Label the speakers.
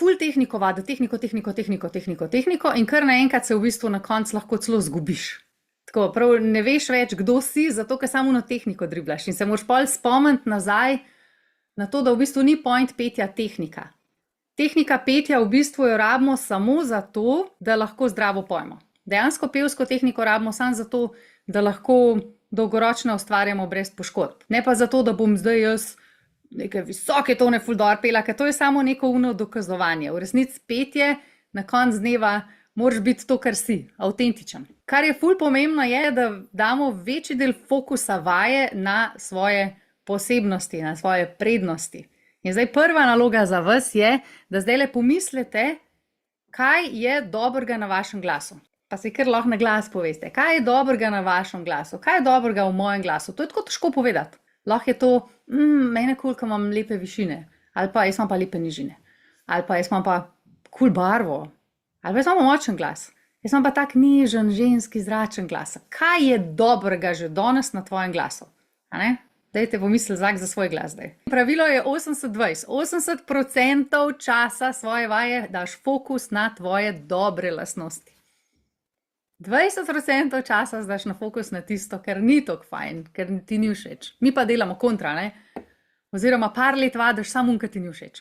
Speaker 1: ful tehniko vadi, tehniko in kar naenkrat se v bistvu na koncu lahko celo zgubiš. Tako, prav ne veš več, kdo si, zato ker samo na tehniko driblaš in se moraš pol spomniti nazaj na to, da v bistvu ni point petja tehnika. Tehnika petja v bistvu jo rabimo samo zato, da lahko zdravo pojmo. Dejansko pevsko tehniko rabimo samo zato, da lahko dolgoročno ustvarjamo brez poškodb. Ne pa zato, da bom zdaj jaz neke visoke tone ful dor pela, ker to je samo neko dokazovanje. V resnici petje na koncu dneva moraš biti to, kar si, avtentičen. Kar je ful pomembno je, da damo večji del fokusa vaje na svoje posebnosti, na svoje prednosti. In zdaj prva naloga za vas je, da zdajle pomislite, kaj je dobrega na vašem glasu. Pa si kar lahko na glas poveste, kaj je dobrega na vašem glasu, kaj je dobrega v mojem glasu. To je tako težko povedati. Lahko je to, mene kul, ko imam lepe višine, ali pa jaz imam pa lepe nižine, ali pa jaz imam pa kul barvo, ali pa jaz imam močen glas, jaz imam pa tak nežen, ženski, zračen glas. Kaj je dobrega že danes na tvojem glasu? A ne? Dajte pomisli za svoj glas zdaj. Pravilo je 80-20. 80% časa svoje vaje daš fokus na tvoje dobre lastnosti. 20% časa daš na fokus na tisto, kar ni tako fajn, ker ti ni všeč. Mi pa delamo kontra, ne? Oziroma par let vadiš samo, kar ti ni všeč.